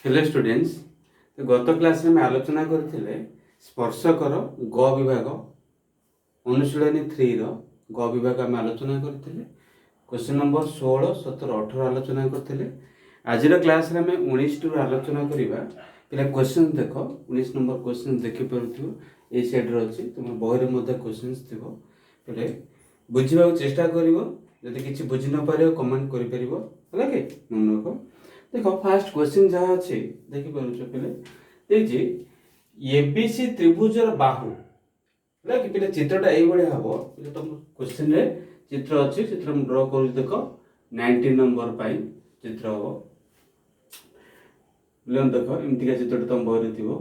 Hello students. तो गत class में आलोचना करथिले स्पर्शकर ग विभाग अनुशीलनी 3 रो ग विभाग आम आलोचना करथिले। क्वेश्चन नंबर 16, 17, 18 आलोचना करथिले। आज क्लास रे में 19 टू आलोचना करिबा। पिला क्वेश्चन देखो, 19 नंबर क्वेश्चन देखि परथियो ए साइड रो अछि। तुम बही रे मध्ये क्वेश्चंस थिबो, पिले बुझिबा चेष्टा करिवो। जदि किछि बुझि न पारियो कमेंट करि परिबो, होला के मन रखो। देखो फास्ट क्वेश्चन जहाँ अच्छे देखी पारुछ पिले देखिए एबीसी त्रिभुजर बाहु है कि पिले चित्रटा एई बळे हबो। पिले तुम क्वेश्चन रे चित्र अछि, चित्र हम ड्रा करू। देखो 19 नंबर पाई चित्र हबो। पिले देखो एमती का चित्रटा तुम बही थिबो।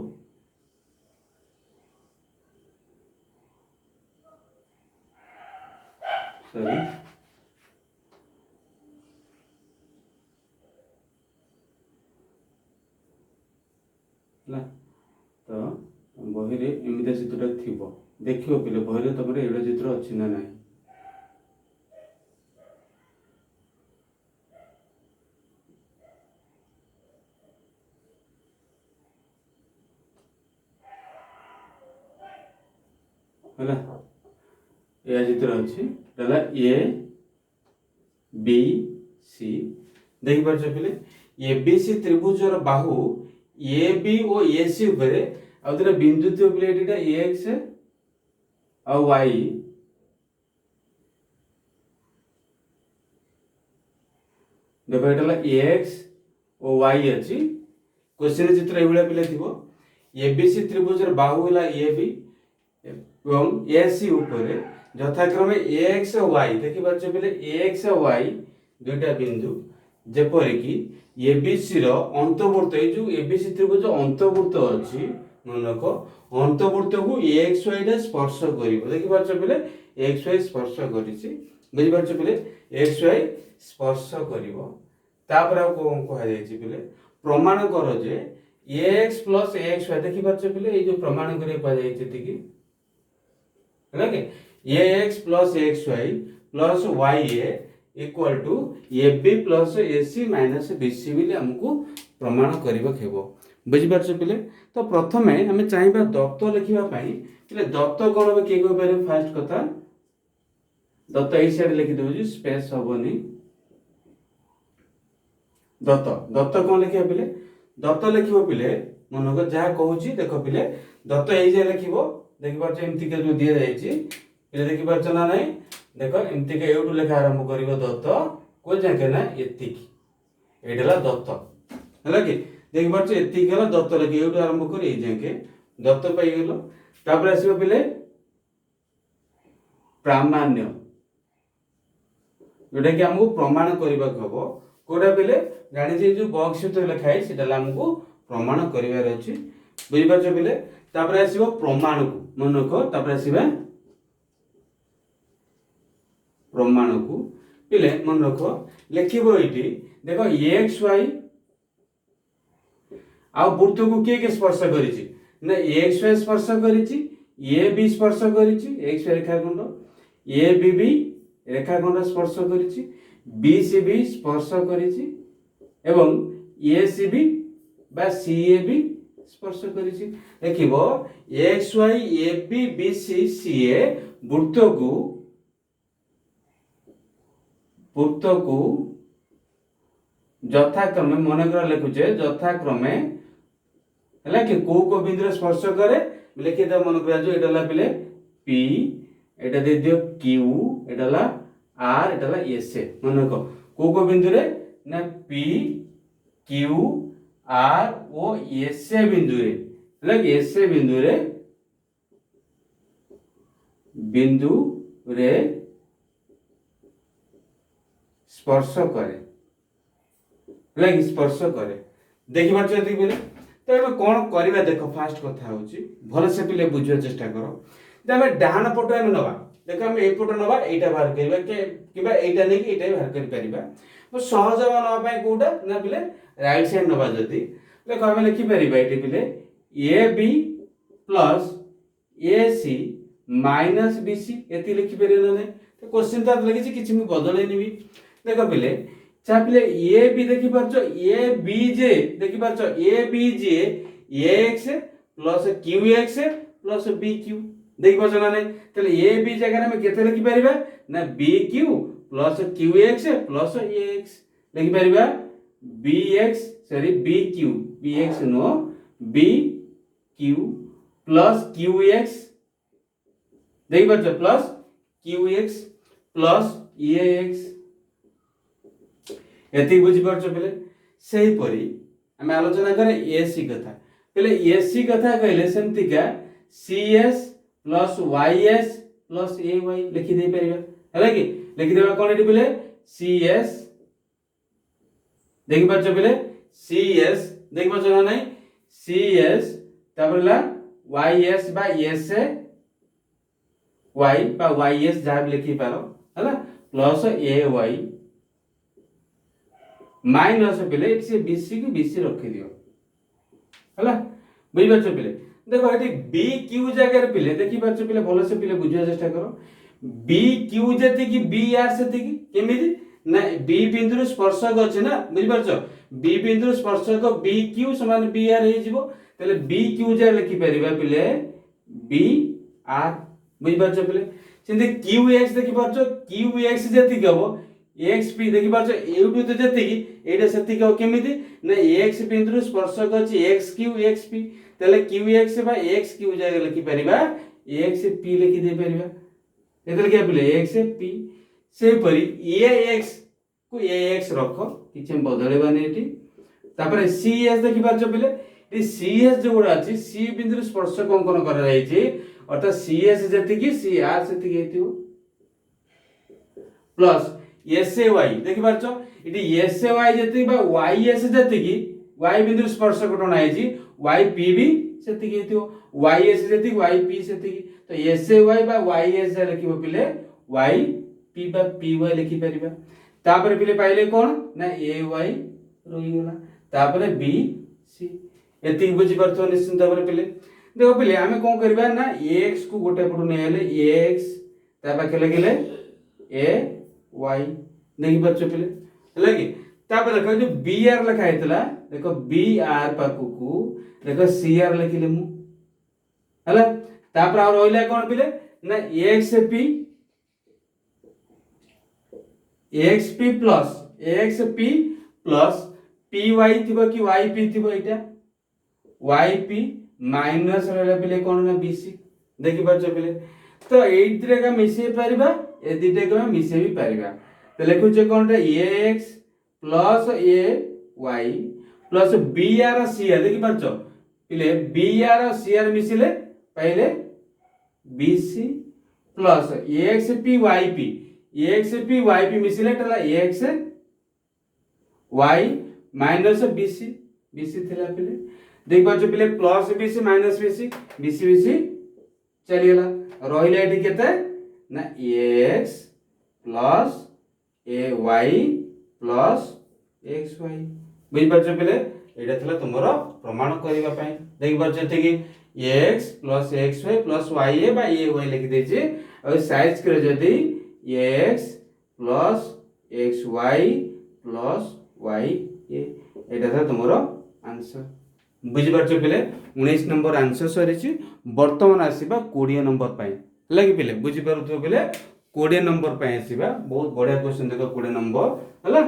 सॉरी तो बही रे एमती चित्रटा थिबो। देखियो पिले बही रे तमरे एडा चित्र अछि ना नाही। होला ए चित्र अछि डला ए बी सी देखि पारछ पिले एबीसी त्रिभुजर बाहु ए बी और ए सी ऊपर आ तोरा बिंदु थियो पिले एटा एक्स आ वाई देखो एटा एक्स और वाई अछि। क्वेश्चन चित्र एभले पिले थिबो एबीसी त्रिभुजर बाहु हला ए बी एवं ए सी ऊपर यथाक्रमे एक्स और वाई देखि पारछ पिले एक्स और वाई दुईटा बिंदु जेपरि कि एबीसी रो अंतर्वृत्त ए जो एबीसी त्रिभुज अंतर्वृत्त अछि मन रखो अंतर्वृत्त को एक्स वाई टा स्पर्श करिवो। देखि पारछ पिले एक्स वाई स्पर्श करिछि, बुझि पारछ पिले एक्स वाई स्पर्श करिवो। तापर आ को कहा जायछि पिले प्रमाण करो जे एक्स प्लस एक्स वाई देखि पारछ पिले ए जो प्रमाण करे कहा जायछि तिकी है कि x plus x y plus y a equal to a b plus a c minus b c बोली हमको प्रमाण करबा खेबो। बुझि पारछ पिले तो प्रथमे हमें चाहिबा दत्त लिखिबा पई पिले दत्त कोन बे के को पारे। फास्ट कथा दत्त ए साइड लिखि देउ जी स्पेस होबनी। दत्त दत्त कोन लिखिबा पिले दत्त लिखिबो पिले मन को जा कहूची देखो पिले दत्त ए जे लिखिबो देखि पारछ एमती के जो दिया जायछि पिले देखि पारछ ना नहीं। देखो एमती के एउटु लेखा आरंभ करिवो दत्त को जाके ना एतिकी एडला दत्त हला कि देखि पारछ एतिकी हला दत्त लेखि एउटु आरंभ करी ए जाके दत्त पाई गेलो। तापर आसीबो पिले प्रामाण्य जोटा कि हमको प्रमाण करबा हबो कोडा पिले जानि जे जो बॉक्स तो लेखा है सेटा हमको प्रमाण करिवार अछि। बुझि पारछ पिले तापर आसीबो प्रमाण को मन रखो। तापर आसीबा प्रमाण को पिले मन रखो लिखिबो एठी देखो एक्स वाई आ वृत्त को के स्पर्श करिछि ना एक्स वाई स्पर्श करिछि ए बी स्पर्श करिछि एक्स वाई रेखाखंड ए बी बी रेखाखंड स्पर्श करिछि बी सी बी स्पर्श करिछि एवं ए सी बी बा सी ए बी स्पर्श करिछि। देखिबो X Y A B B C C A वृत्त को यथाक्रमे मन कर लिखुचे यथाक्रमे है कि को बिंदु स्पर्श करे लिखि दे मन कर जो एटा पिले पी एटा दे दियो Q Etah are Etah S A मन को बिंदु रे ना P Q R O S A बिंदु रे है कि एस ए बिंदु रे स्पर्श करे लाइक स्पर्श करे। देखि पारछ एति पिले तो एबे कोन करबा देखो फास्ट कथा होची भले से पिले बुझियो चेष्टा करो। जे हम डाहान पटो हम नबा देखो हम ए पटो नबा एटा बाहर करबा के किबा एटा नै कि एटा बाहर कर परिबा। तो सहज नबा पई कोटा ना पिले राइट साइड नबा जदी देखो हम लिखि परिबा एटी पिले a b plus a c minus b c एति लिखि परिबा नै। तो क्वेश्चन त लिखिछि किछि मु बदलै निबी देखो पिले चा पिले ए बी देखि परछो ए बी जे देखि परछो ए बी जे A X plus Q X plus B Q देखि परछो ना नहीं तले ए बी जगह में केते लिखि परिबा ना B Q plus Q X plus A X लिखि परिबा B X sorry B X no B Q plus Q X देखि परछो plus Q X plus A X एति बुझी परछो पिले सही परी हम आलोचना करे एसी कथा पिले एसी कथा कहले सेमति का सीएस प्लस वाईएस प्लस एवाई लिखि दे परिबा हैला कि लिखि देबा कोन एटी पिले सीएस देखि परछो पिले सीएस देखि परछो ना नहीं सीएस तापरला वाईएस बा एस वाई बा वाईएस जा भी लिखि पारो हैला प्लस एवाई माइनस पिले से बीसी को बीसी रखि दियो हैला बुझि परछो पिले देखो एटी बी क्यू जगह पिले देखि परछो पिले भलो से पिले बुझिया चेष्टा करो बी क्यू जति की बी आर सेति की केमिति ना बी बिंदु स्पर्शक अछि ना बुझि परछो बी बिंदु स्पर्शक बी क्यू समान बी आर हे जिवो तले बी क्यू जे लिखि परिबा पिले बी आर बुझि परछो पिले सिंधे क्यू एक्स देखि परछो क्यू एक्स जति गबो एक्स पी देखि परछो एउटु तो जति की एटा सेति गबो केमिति ना एक्स बिंदु स्पर्शक अछि एक्स क्यू एक्स पी तले क्यू एक्स बा एक्स क्यू जे लिखि परिबा एक्स पी लिखि दे परिबा एतले के पिले एक्स पी से परी ए एक्स को ए एक्स रखो किछ बदलेबा नै एटी तापर सी एस देखि परछो पिले ए सी एस जो गुडा अछि सी बिंदु स्पर्शक अंकन करा जाय छि अर्थात सी एस जति की सी आर सेति की हेतियो प्लस एस ए वाई देखि परछो इटी एस ए वाई जति बा वाई एस जति की वाई बिंदु स्पर्शक टोना है छि वाई पी भी सेति की हेतियो वाई एस जति वाई पी सेति की तो एस ए वाई बा वाई एस जे लिखिबो पिले वाई पी बा पी वाई लिखि परिबा तापर पिले पाइले कोन ना ए वाई रहि गेला तापर बी सी एति बुझि परछो निश्चित तापर पिले देखो पिले हमें कोन करबा ना x को गोटे पटु नै आले x ता पाखे लगिले a y देखि परछो पिले हला कि तापर देखो जो br लिखा हेतला देखो br पाखु को देखो cr लिखिले मु हला तापर और होइला कोन पिले ना xp प्लस py थिबो कि yp थिबो एटा yp माइनस रहला पिले कोन ना बीसी देखि परछो पिले तो एइतरे का मिसे परिबा ए दिटे का मिसे भी परिबा तो लिखु जे कोन रे ax plus ay plus br cr देखि परछो पिले br cr मिसिले पहले bc प्लस axp yp मिसिले तला ax y minus bc bc थिला पिले देख पाछो पिले plus BC minus BC BC BC चली गला रहिला एठी केते ना x plus ay plus xy बुझि पाछो पिले एटा थला तुमरो प्रमाण करिबा पई देख पाछो कि x plus xy plus ya बा ay लिखि दे छी और साइज करे जदी x plus xy plus ya एटा थला तुमरो आंसर बुझि परछो पिले 19 नंबर आंसर सरी छी वर्तमान आसीबा 20 नंबर पाई लागि पिले बुझि परथो पिले 20 नंबर पाई आसीबा बहुत बढ़िया क्वेश्चन देखो 20 नंबर हला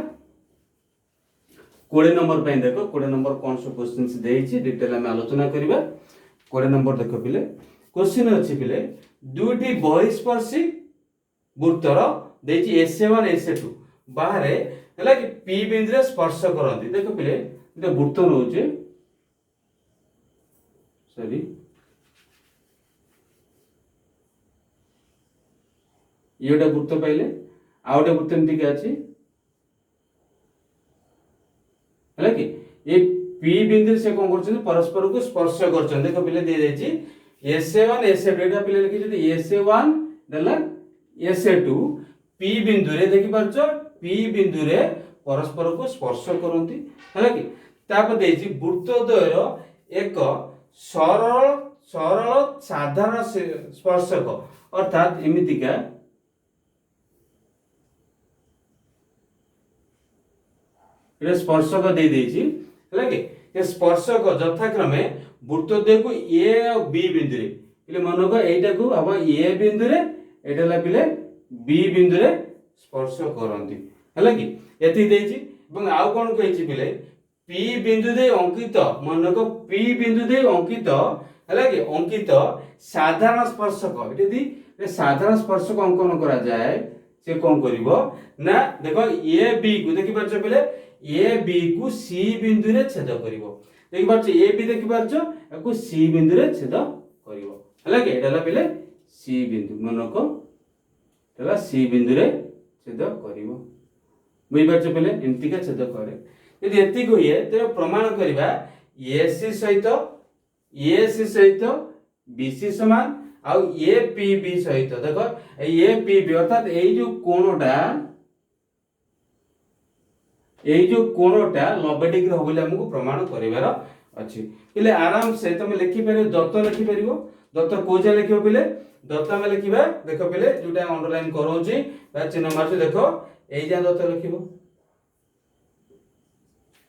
20 नंबर पाई देखो 20 नंबर कोन सब क्वेश्चंस देई छी डिटेल में आलोचना करिबा 20 नंबर देखो पिले क्वेश्चन अछि पिले दुटी बहिस्पर्शी वृत्तर देई छी SA1 SA2 बाहरे हला कि P बिंदु रे स्पर्श करंती देखो पिले एटा वृत्त रहउचे सॉरी येटा वृत्त पाइले आउटे वृत्त एमती के अछि हला कि ये P बिंदु से कोन करछन परस्पर को स्पर्श करछन देखो पिले दे जाय छी SA1 SA2 एटा पिले लिखि जदी SA1 दला SA2 P बिंदु रे देखि परछो P बिंदु रे परस्पर को स्पर्श करंती हला कि तापर देई छी वृत्त द्वयर एक सरल साधारण स्पर्शक अर्थात एमितिका ये स्पर्शक दे देछि हला कि ये स्पर्शक यथाक्रमे वृत्तद्वय को ए और बी बिंदु रे पिले मन को एटा को अब ए बिंदु रे एटा ला पिले बी बिंदु रे स्पर्श करंती हला कि एति देछि এবং आउ कोन कहिछि पिले पी बिंदु दे अंकित मन को पी बिंदु दे अंकित हला कि अंकित साधारण स्पर्शक एटी दी साधारण स्पर्शक अंकन करा जाए से कोन करिवो ना देखो ए बी को देखि परछ पिले ए बी को सी बिंदु रे छेद करिवो देखि परछ ए बी देखि परछ एको सी बिंदु रे छेद करिवो हला कि एटाला पिले सी बिंदु मन को एटाला सी बिंदु रे छेद करिवो बुझि परछ पिले एंती का छेद करे यदि एति को ये तो प्रमाण करबा एसी सहित बीसी समान आ ए पी बी सहित देखो ए पी बी अर्थात एई जो कोणटा 90 डिग्री हो बोले हमको प्रमाण करिवार अछि पिले आराम से तुम लिखि परियो दत्त लिखि परियो दत्त कोजा लिखियो पिले दत्त में लिखिबा देखो पिले जोटा अंडरलाइन करोछि बा चिन्ह मारछि देखो एई जा दत्त लिखिबो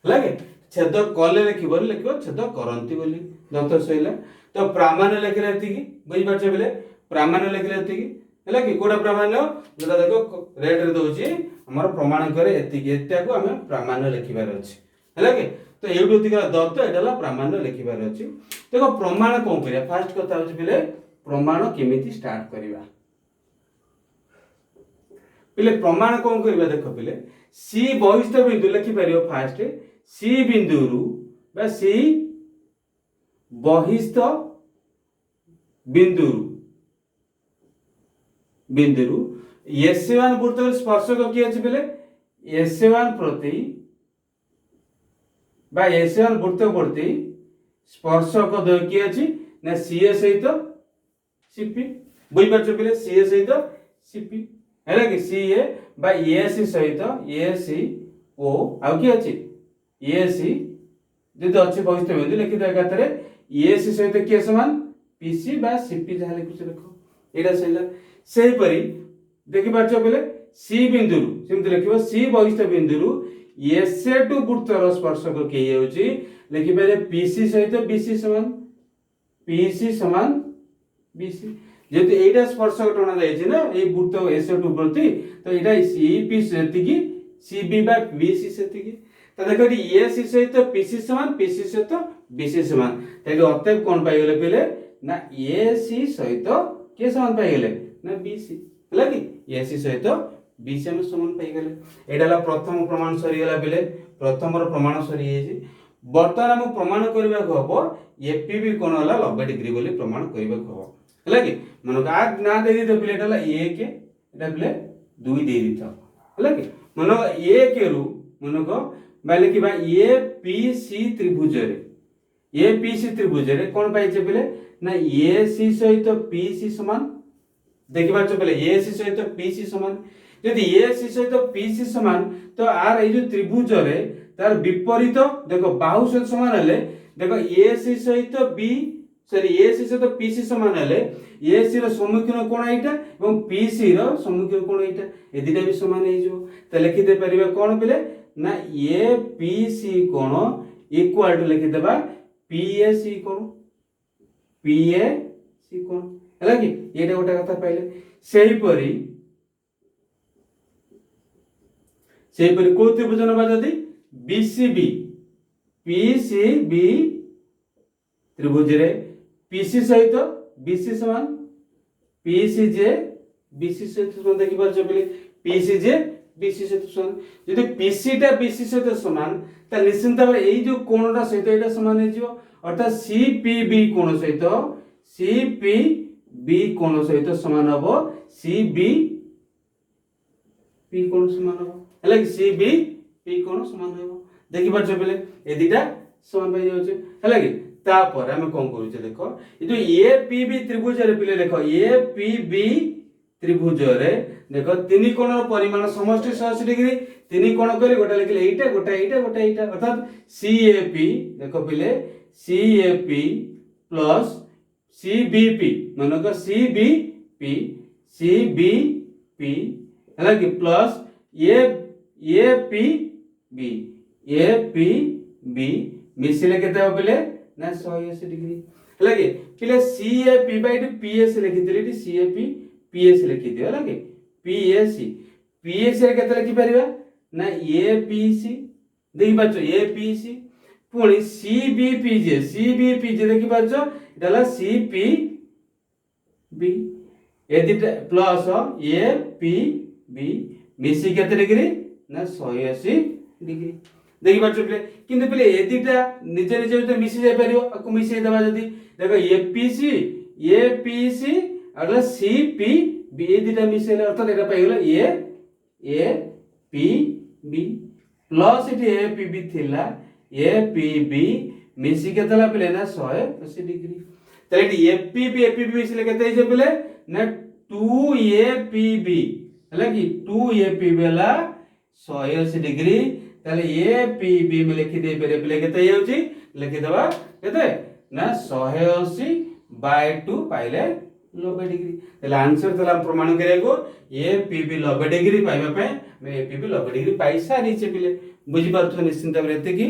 लागे छेद कले लिखिबो छेद करंती बोली दत्त सइला तो प्रामाण्य लिखले एति की बुझि परछ बेले प्रामाण्य लिखले एति की हला कि कोडा प्रामाण्य जोटा देखो रेड रे दोछि हमर प्रमाण करे एति की एटा को हमें प्रामाण्य लिखिबार अछि हला कि तो एउडो तिका दत्त एटाला प्रामाण्य लिखिबार अछि देखो प्रमाण कोन करिया फर्स्ट कथा होछि बेले प्रमाण केमिति स्टार्ट करिवा पिले प्रमाण कोन करिवा देखो पिले सी बहिष्ठ बिंदु लिखि परियो फर्स्ट सी बिंदु रु बा सी बहिष्ठ बिंदु S1 वृत्त स्पर्शक कि अछि बेले S1 प्रति बा S1 वृत्त प्रति स्पर्शक द्वय कि अछि ना CA सहित CP बुझि परछ बेले CA सहित CP हैला कि CA बा AC सहित AC O आ कि अछि AC जदि अछि बहिष्ठ बिंदु लिखि दे एकातरे AC सहित के समान PC बा CP जहा लिखुछ देखो एटा सहिला सेही परी देखि परछ बेले C बिंदु सेमति लिखिबो C बहिष्ठ बिंदु SA2 वृत्तर स्पर्शक के होछि लिखि पारे PC सहित BC समान PC समान BC जेते एटा स्पर्शक टना जाय छै ना ए वृत्त SA2 प्रति तो एटा CP सेति की CB बा BC सेति की तो देखो AC सहित PC समान PC सहित BC समान तेले अतएव कोन पाई गेले पहिले ना AC सहित के समान पाई गेले ना BC हला कि AC सहित BC हम समान पाई गेले एडाला प्रथम प्रमाण सरी गेला पहिले प्रथम रो प्रमाण सरी हेछि वर्तमान हम प्रमाण करबा को हबो APB कोन होला 90 डिग्री बोली प्रमाण करबा को हबो हला कि मन आ ना दे दी तो पहिले एडाला 1 एडा पहिले 2 दे दी था हला कि मन 1 रु मन को बाले कि बा APC त्रिभुज रे APC त्रिभुज रे कोन पाई छै पहिले ना AC सहित PC समान देखि बाच पहिले AC सहित PC समान यदि AC सहित PC समान तो आर ए जो त्रिभुज रे तार विपरीत देखो बाहु सहित समान हले देखो AC सहित AC सहित PC समान हले AC रो सम्मुखीन कोण एटा एवं PC रो सम्मुखीन कोण एटा ए दिटा भी समान हे जो त लिखि दे परिबा कोन पहिले ना APC कोण इक्वल टू लिखि देबा PAC कोण हला कि एटा गोटा कथा पाइले सेही परी को त्रिभुज नबा जदी BCB त्रिभुज रे PC सहित BC समान PCJ BC सहित समान देखि परछ पहिले PCJ BC सहित समान यदि PC टा BC सहित समान त निश्चित भाबे एई जो कोणटा सहित एटा समान हे जिवो अर्थात CPB कोण सहित CPB कोण सहित समान हबो CBP कोण समान हबो हला कि CBP कोण समान हबो देखि परछ पहिले ए दिटा समान पाई जाउछ हला कि तापर हम कोन करू छै देखो ए जो APB त्रिभुज रे पहिले देखो APB त्रिभुज रे देखो तीन कोणर परिमाण समष्टि 180 डिग्री तीन कोण करी गोटा लिखले एटा अर्थात CAP देखो पहिले CAP प्लस CBP मानो का CBP हला कि plus APB A P B मिसिले केते हो पिले ना 180 डिग्री हला के पिले C A P by P S लिखि दिले C A P P S लिखि दियो हला के पी एस रे केते लिखि परिबा ना ए पी सी देखि पाछो ए पी सी पुणी सी बी पी जे देखि पाछो एटाला सी पी बी ए दिटा प्लस ए पी बी मिसी केते डिग्री ना 180 डिग्री देखि पाछो पिले किंतु पिले ए दिटा निजे निजे तो मिसी जाय परियो आकु मिसी देबा जदी देखो ए पी सी अगला सी पी बी ए दिटा मिसेले अर्थात एटा पाइ गेला ए पी बी प्लस इटी ए पी बी थिला ए पी बी मिसी केतला पिले ना 180 डिग्री तले इटी ए पी बी मिसिले केते जे पिले ना 2 ए पी बी हला कि 2 ए पी बी हला 180 डिग्री तले ए पी बी में लिखि दे पेरे पिले केते होची लिखि देबा केते ना 180 बाय 2 पाइले 90 डिग्री तले आंसर तला प्रमाण करे को ए पी बी 90 डिग्री पाइबा पे मैं ए पी बी 90 डिग्री पाइसा नीचे पिले बुझी पारथु निश्चिंत भाबरे एते की